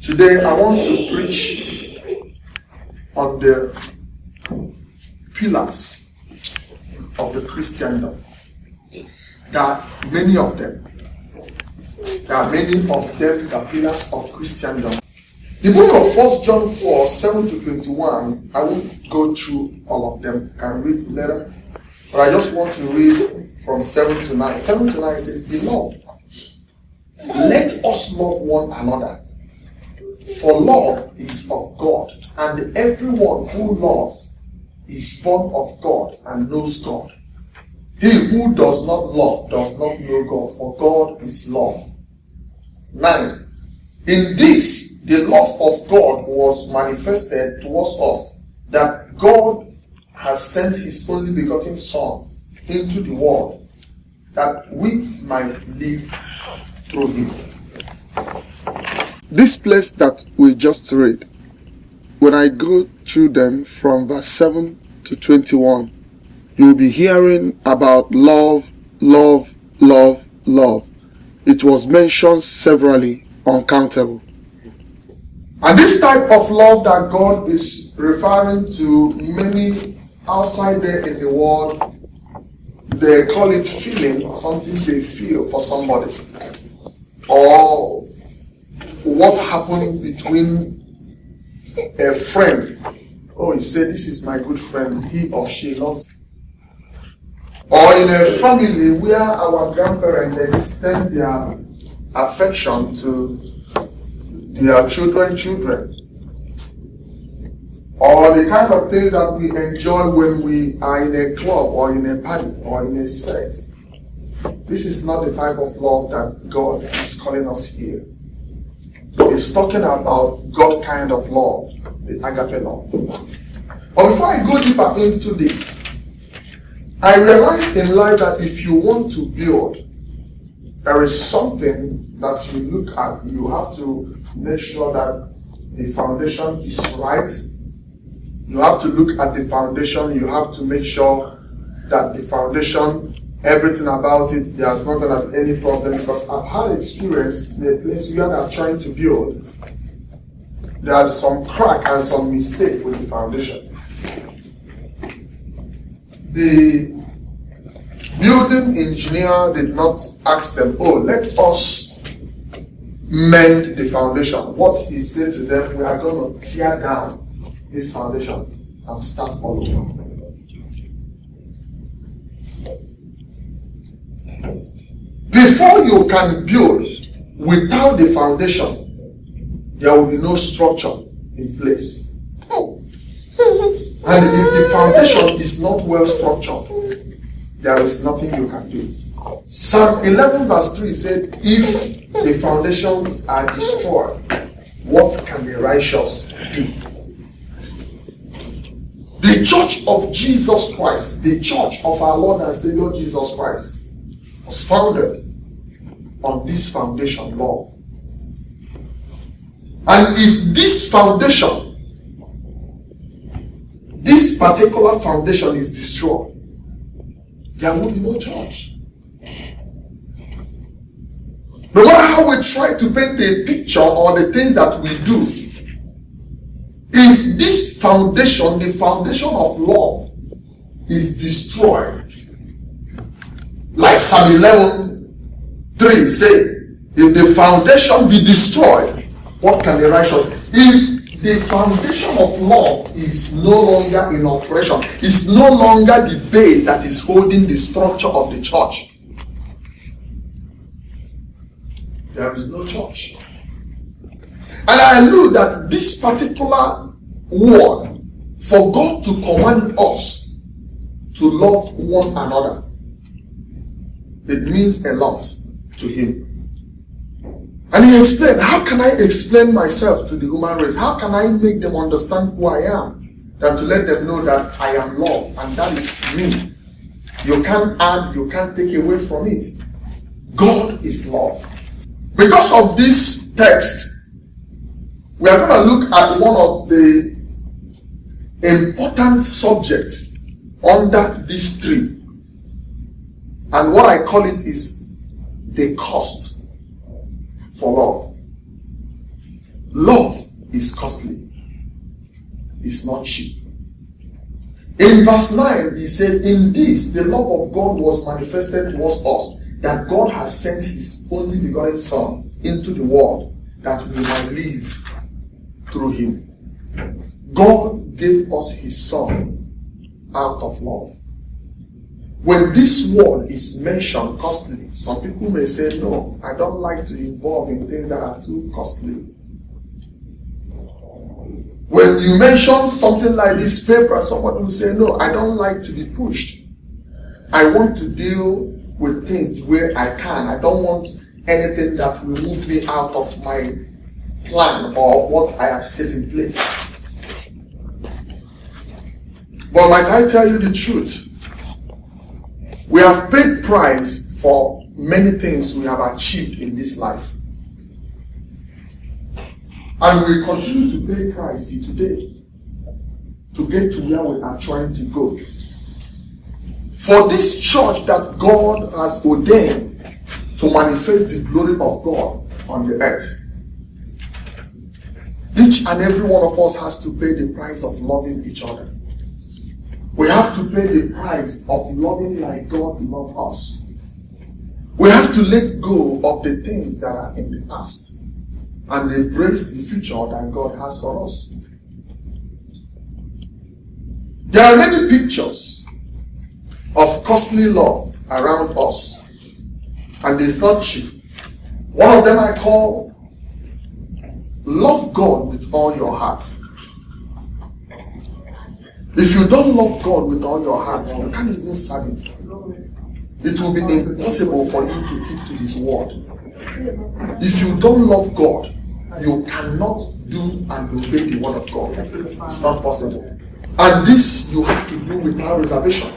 Today I want to preach on the pillars of the Christendom. There are many of them. The pillars of Christendom. The book of 1 John 4, 7 to 21, I won't go through all of them. I can read later. But I just want to read from 7 to 9. 7 to 9 says, Beloved, let us love one another. For love is of God, and everyone who loves is born of God and knows God. He who does not love does not know God, for God is love. 9. In this, the love of God was manifested towards us, that God has sent his only begotten Son into the world, that we might live through him. This place that we just read, when I go through them from verse 7 to 21, you'll be hearing about love, love, love, love. It was mentioned severally, uncountable. And this type of love that God is referring to, many outside there in the world, they call it feeling, something they feel for somebody. Or what happened between a friend. Oh, he said, this is my good friend, he or she loves. Or in a family where our grandparents extend their affection to their children. Or the kind of things that we enjoy when we are in a club or in a party or in a set. This is not the type of love that God is calling us here. He's talking about God kind of love, the agape love. But before I go deeper into this, I realized in life that if you want to build, there is something that you look at. You have to make sure that the foundation is right. You have to look at the foundation. You have to make sure that the foundation, everything about it, there's not going to be any problem. Because I've had experience in a place where I'm trying to build. There's some crack and some mistake with the foundation. The building engineer did not ask them, oh, let us mend the foundation. What he said to them, we are going to tear down this foundation and start all over. Before you can build without the foundation, there will be no structure in place. And if the foundation is not well structured, there is nothing you can do. Psalm 11 verse 3 said, if the foundations are destroyed, what can the righteous do? The church of Jesus Christ, the church of our Lord and Savior Jesus Christ, was founded on this foundation, love. And if this foundation, this particular foundation is destroyed, there will be no church. No matter how we try to paint a picture or the things that we do, if this foundation, the foundation of love, is destroyed, like Psalm 11:3 say, if the foundation be destroyed, what can the righteous? If the foundation of love is no longer in operation, is no longer the base that is holding the structure of the church, there is no church. And I know that this particular word, for God to command us to love one another, it means a lot to him. And he explained, how can I explain myself to the human race? How can I make them understand who I am? Than to let them know that I am love, and that is me. You can't add, you can't take away from it. God is love. Because of this text, we are going to look at one of the important subjects under this tree. And what I call it is the cost for love. Love is costly. It's not cheap. In verse 9, he said, in this, the love of God was manifested towards us, that God has sent his only begotten Son into the world, that we might live through him. God gave us his Son out of love. When this word is mentioned, costly, some people may say, no, I don't like to involve in things that are too costly. When you mention something like this paper, somebody will say, no, I don't like to be pushed. I want to deal with things the way I can. I don't want anything that will move me out of my plan or what I have set in place. But might I tell you the truth? We have paid price for many things we have achieved in this life. And we continue to pay price till today to get to where we are trying to go. For this church that God has ordained to manifest the glory of God on the earth, each and every one of us has to pay the price of loving each other. We have to pay the price of loving like God loved us. We have to let go of the things that are in the past and embrace the future that God has for us. There are many pictures of costly love around us, and it's not cheap. One of them I call love God with all your heart. If you don't love God with all your heart, you can't even serve Him. It will be impossible for you to keep to His word. If you don't love God, you cannot do and obey the word of God. It's not possible. And this you have to do without reservation.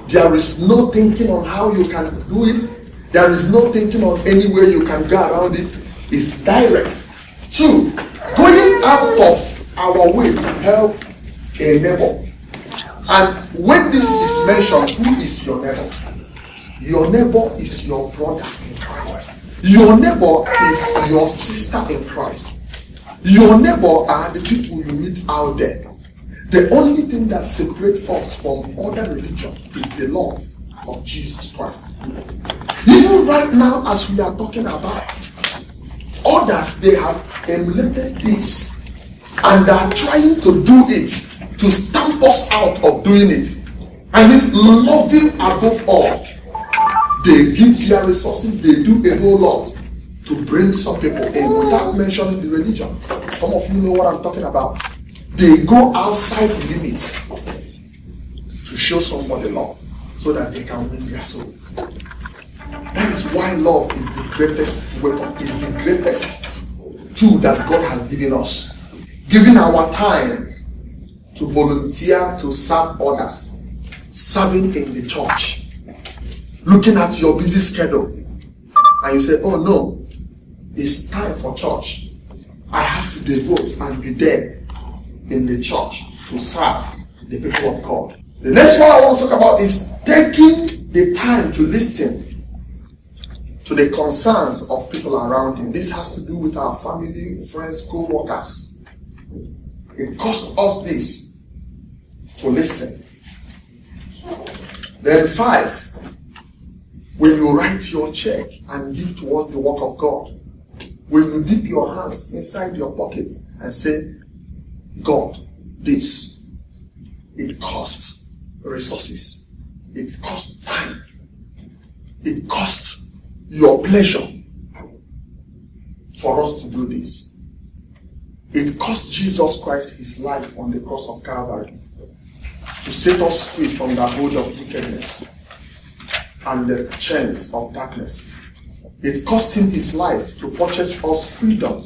There is no thinking on how you can do it. There is no thinking on any way you can go around it. It's direct. 2, going out of our way to help a neighbor. And when this is mentioned, who is your neighbor? Your neighbor is your brother in Christ. Your neighbor is your sister in Christ. Your neighbor are the people you meet out there. The only thing that separates us from other religion is the love of Jesus Christ. Even right now, as we are talking about, others, they have emulated this and are trying to do it to stamp us out of doing it. I mean, loving above all. They give their resources, they do a whole lot to bring some people in without mentioning the religion. Some of you know what I'm talking about. They go outside the limit to show somebody love so that they can win their soul. That is why love is the greatest weapon, is the greatest tool that God has given us. Giving our time to volunteer to serve others, serving in the church, looking at your busy schedule, and you say, oh no, it's time for church. I have to devote and be there in the church to serve the people of God. The next one I want to talk about is taking the time to listen to the concerns of people around you. This has to do with our family, friends, co-workers. It costs us this to listen. Then 5, when you write your check and give towards the work of God, when you dip your hands inside your pocket and say, God, this, it costs resources, it costs time, it costs your pleasure for us to do this. It cost Jesus Christ his life on the cross of Calvary to set us free from the hold of wickedness and the chains of darkness. It cost him his life to purchase us freedom.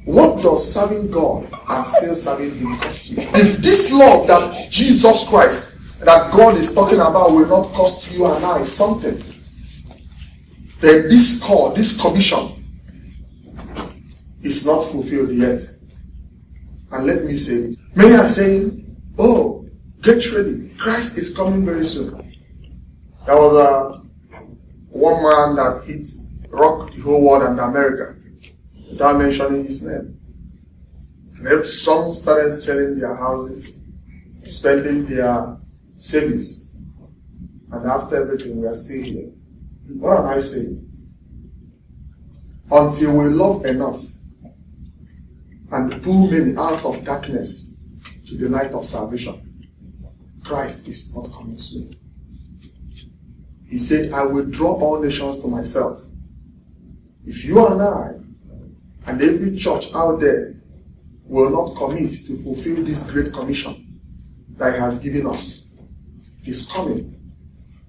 What does serving God and still serving him cost you? If this love that Jesus Christ, that God is talking about, will not cost you and I something, then this call, this commission is not fulfilled yet. And let me say this. Many are saying, oh, get ready. Christ is coming very soon. There was one man that hit rock the whole world and America without mentioning his name. And if some started selling their houses, spending their savings, and after everything, we are still here. What am I saying? Until we love enough and pull many out of darkness to the light of salvation, Christ is not coming soon. He said, I will draw all nations to myself. If you and I and every church out there will not commit to fulfill this great commission that he has given us, he's coming.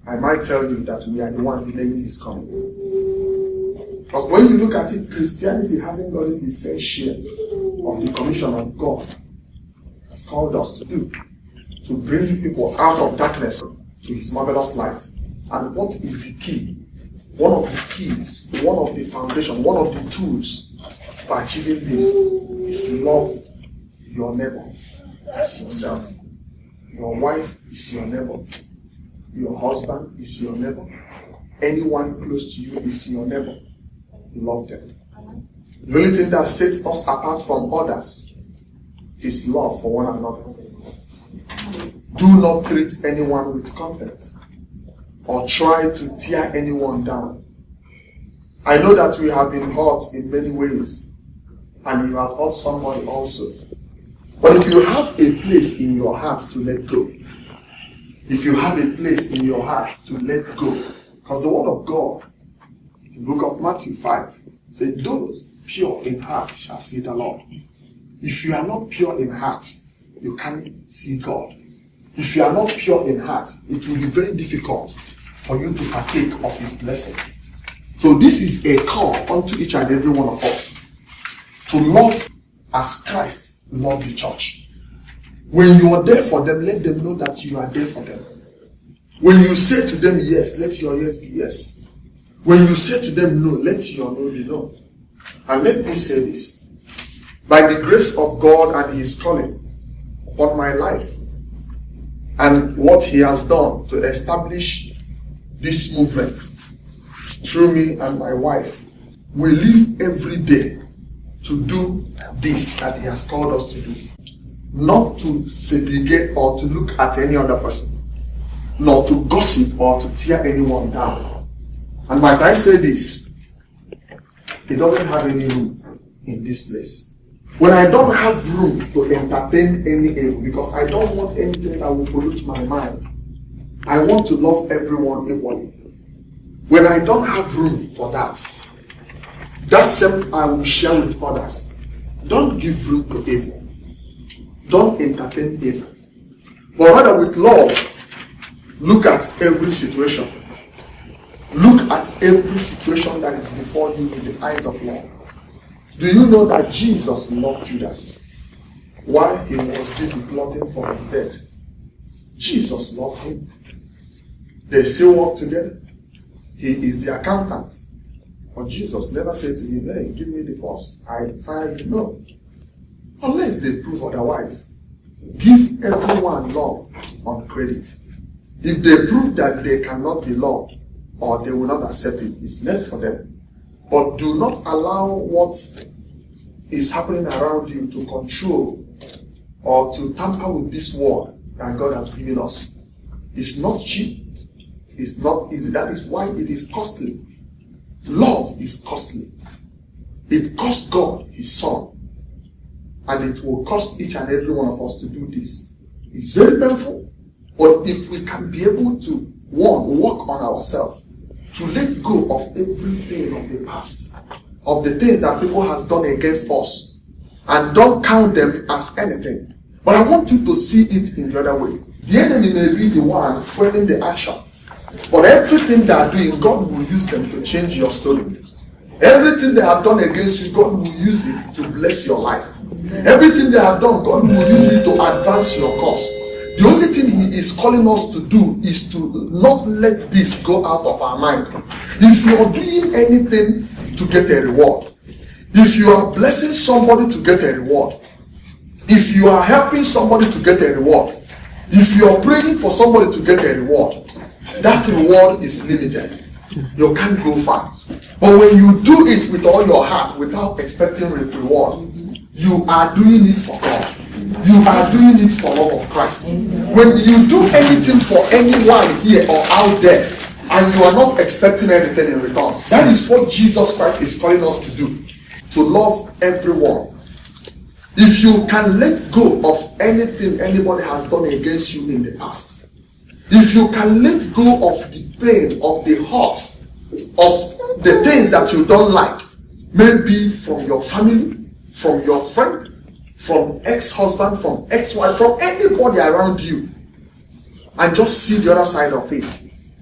I might tell you that we are the one delaying his coming. Because when you look at it, Christianity hasn't gotten the fair share of the commission of God has called us to do, to bring people out of darkness to his marvelous light. And what is the key? One of the keys, one of the foundation, one of the tools for achieving this is love your neighbor as yourself. Your wife is your neighbor. Your husband is your neighbor. Anyone close to you is your neighbor. Love them. The only thing that sets us apart from others is love for one another. Do not treat anyone with contempt or try to tear anyone down. I know that we have been hurt in many ways, and you have hurt somebody also. But if you have a place in your heart to let go, if you have a place in your heart to let go, because the word of God in the book of Matthew 5 said, those pure in heart shall see the Lord. If you are not pure in heart, you can't see God. If you are not pure in heart, it will be very difficult for you to partake of his blessing. So this is a call unto each and every one of us to love as Christ loved the church. When you are there for them, let them know that you are there for them. When you say to them yes, let your yes be yes. When you say to them no, let your no be no. And let me say this. By the grace of God and his calling upon my life, and what he has done to establish this movement through me and my wife, we live every day to do this that he has called us to do. Not to segregate or to look at any other person, nor to gossip or to tear anyone down. And when I say this, it doesn't have any room in this place. When I don't have room to entertain any evil, because I don't want anything that will pollute my mind, I want to love everyone equally. When I don't have room for that, that same I will share with others. Don't give room to evil. Don't entertain evil. But rather with love, look at every situation. Look at every situation that is before you with the eyes of love. Do you know that Jesus loved Judas while he was busy plotting for his death? Jesus loved him. They still work together. He is the accountant. But Jesus never said to him, hey, give me the purse. I fire you. No. Unless they prove otherwise. Give everyone love on credit. If they prove that they cannot be loved or they will not accept it, it's left for them. But do not allow what is happening around you to control or to tamper with this word that God has given us. It's not cheap. It's not easy. That is why it is costly. Love is costly. It cost God his son. And it will cost each and every one of us to do this. It's very painful. But if we can be able to, one, work on ourselves, to let go of everything of the past, of the thing that people has done against us, and don't count them as anything. But I want you to see it in the other way. The enemy may be the one fueling the action. But everything they are doing, God will use them to change your story. Everything they have done against you, God will use it to bless your life. Everything they have done, God will use it to advance your cause. The only thing he is calling us to do is to not let this go out of our mind. If you are doing anything to get a reward, if you are blessing somebody to get a reward, if you are helping somebody to get a reward, if you are praying for somebody to get a reward, that reward is limited. You can't go far. But when you do it with all your heart, without expecting reward, you are doing it for God. You are doing it for love of Christ. When you do anything for anyone here or out there, and you are not expecting anything in return, that is what Jesus Christ is calling us to do. To love everyone. If you can let go of anything anybody has done against you in the past, if you can let go of the pain, of the hurt, of the things that you don't like, maybe from your family, from your friend, from ex-husband, from ex-wife, from anybody around you, and just see the other side of it,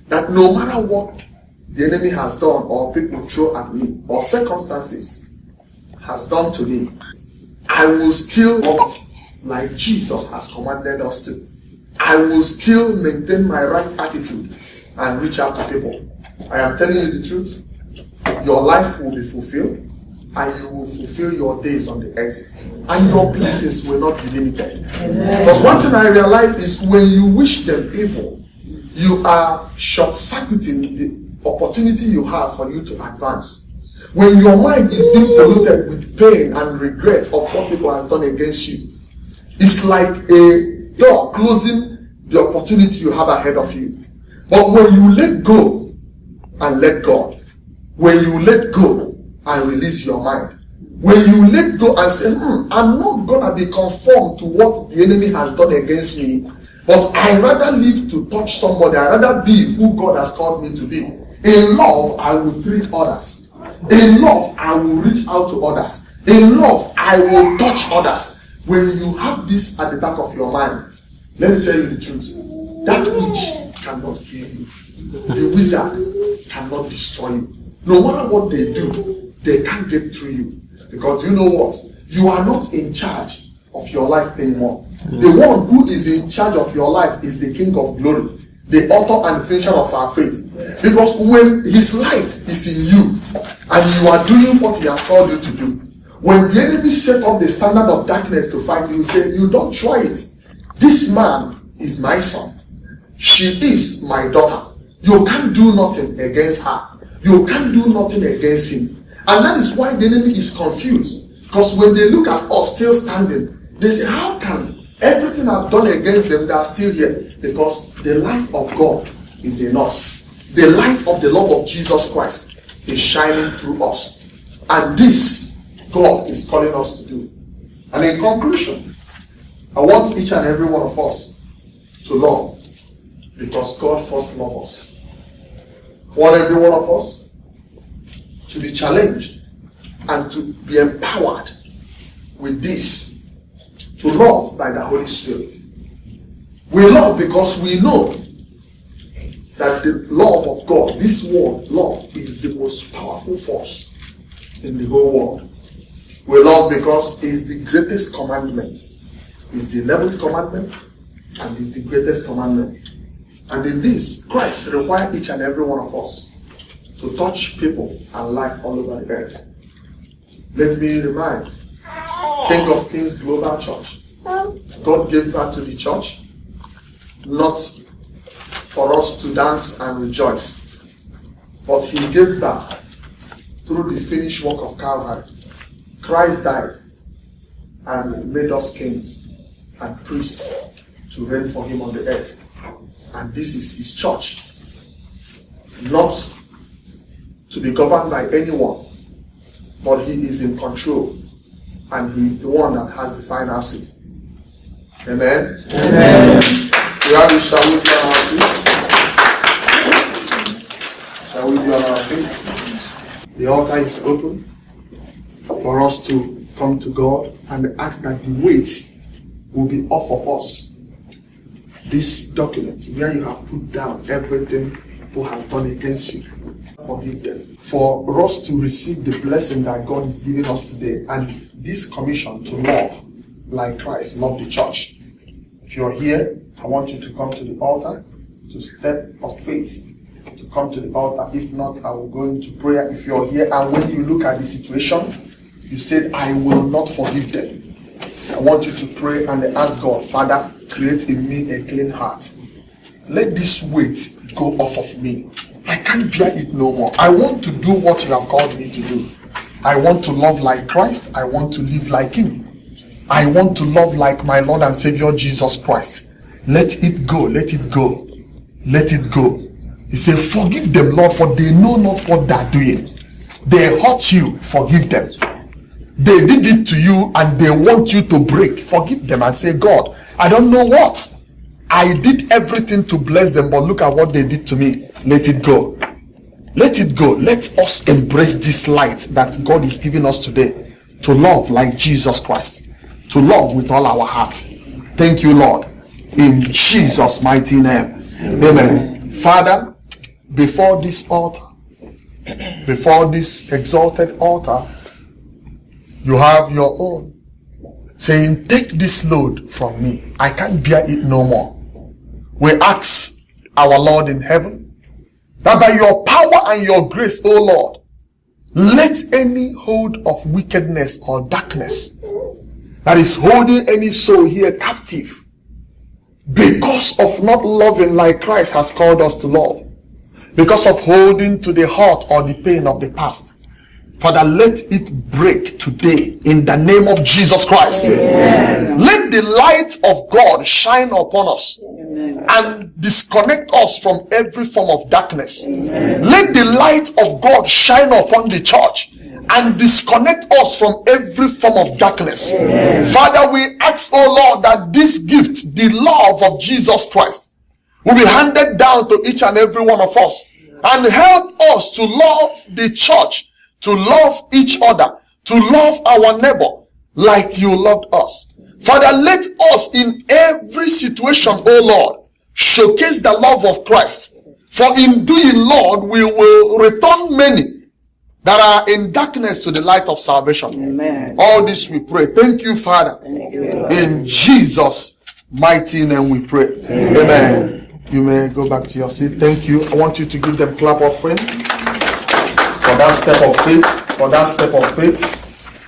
that no matter what the enemy has done, or people throw at me, or circumstances has done to me, I will still love like Jesus has commanded us to. I will still maintain my right attitude and reach out to people. I am telling you the truth. Your life will be fulfilled, and you will fulfill your days on the earth, and your blessings will not be limited. Because one thing I realize is when you wish them evil, you are short-circuiting the opportunity you have for you to advance. When your mind is being polluted with pain and regret of what people has done against you, it's like a door closing the opportunity you have ahead of you. But when you let go and let God, when you let go and release your mind, when you let go and say, I'm not gonna be conformed to what the enemy has done against me, but I rather live to touch somebody. I rather be who God has called me to be. In love, I will treat others. In love, I will reach out to others. In love, I will touch others. When you have this at the back of your mind, let me tell you the truth. That witch cannot kill you. The wizard cannot destroy you. No matter what they do, they can't get through you. Because you know what? You are not in charge of your life anymore. The one who is in charge of your life is the King of Glory, the author and finisher of our faith. Because when his light is in you, and you are doing what he has called you to do, when the enemy set up the standard of darkness to fight you, say, you don't try it. This man is my son. She is my daughter. You can't do nothing against her. You can't do nothing against him. And that is why the enemy is confused. Because when they look at us still standing, they say, how can everything I've done against them, they are still here? Because the light of God is in us. The light of the love of Jesus Christ is shining through us. And this, God is calling us to do. And in conclusion, I want each and every one of us to love, because God first loved us. I want every one of us to be challenged and to be empowered with this, to love by the Holy Spirit. We love because we know that the love of God, this word, love, is the most powerful force in the whole world. We love because it's the greatest commandment. It's the 11th commandment, and it's the greatest commandment. And in this, Christ requires each and every one of us to touch people and life all over the earth. Let me remind, King of Kings Global Church, God gave birth to the church, not for us to dance and rejoice, but he gave birth through the finished work of Calvary. Christ died and made us kings and priests to reign for him on the earth. And this is his church, not to be governed by anyone, but he is in control, and he is the one that has the final say. Amen? Amen. Shall we be on our feet? Shall we be on our feet? The altar is open for us to come to God and ask that the weight will be off of us. This document where you have put down everything people have done against you, forgive them. For us to receive the blessing that God is giving us today, and this commission to love like Christ loved the church. If you're here, I want you to come to the altar, to step of faith, to come to the altar. If not, I will go into prayer. If you're here and when you look at the situation, you said, I will not forgive them, I want you to pray and ask God, Father, create in me a clean heart. Let this weight go off of me. I can't bear it no more. I want to do what you have called me to do. I want to love like Christ. I want to live like him. I want to love like my Lord and Savior Jesus Christ. Let it go. Let it go. Let it go. He said, forgive them, Lord, for they know not what they are doing. They hurt you. Forgive them. They did it to you and they want you to break. Forgive them and say, God, I don't know what. I did everything to bless them, but look at what they did to me. Let it go. Let it go. Let us embrace this light that God is giving us today to love like Jesus Christ. To love with all our heart. Thank you, Lord. In Jesus' mighty name. Amen. Father, before this altar, before this exalted altar, you have your own, saying, take this load from me. I can't bear it no more. We ask our Lord in heaven that by your power and your grace, O Lord, let any hold of wickedness or darkness that is holding any soul here captive because of not loving like Christ has called us to love, because of holding to the hurt or the pain of the past, Father, let it break today in the name of Jesus Christ. Amen. Let the light of God shine upon us. Amen. And disconnect us from every form of darkness. Amen. Let the light of God shine upon the church and disconnect us from every form of darkness. Amen. Father, we ask, oh Lord, that this gift, the love of Jesus Christ, will be handed down to each and every one of us and help us to love the church, to love each other, to love our neighbor like you loved us. Father, let us in every situation, oh Lord, showcase the love of Christ. For in doing, Lord, we will return many that are in darkness to the light of salvation. Amen. All this we pray. Thank you, Father. Thank you, in Jesus' mighty name we pray. Amen. Amen. You may go back to your seat. Thank you. I want you to give them clap offering for that step of faith. For that step of faith.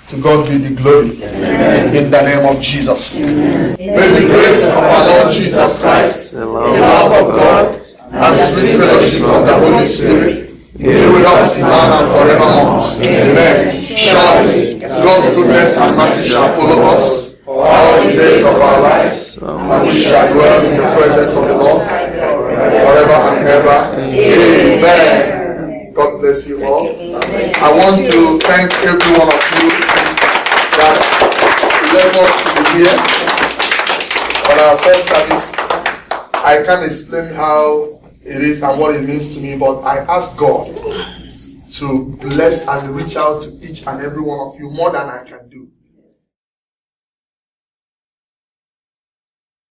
To God be the glory. Amen. In the name of Jesus. Amen. May the grace of our Lord Jesus Christ, the love of God, and sweet fellowship of the Holy Spirit be with us now and forevermore. Amen. Surely God's goodness and mercy shall follow us all the days of our lives, and we shall dwell in the presence of the Lord forever and ever. Amen. God bless you all. I want to thank every one of you that led us to be here on our first service. I can't explain how it is and what it means to me, but I ask God to bless and reach out to each and every one of you more than I can do.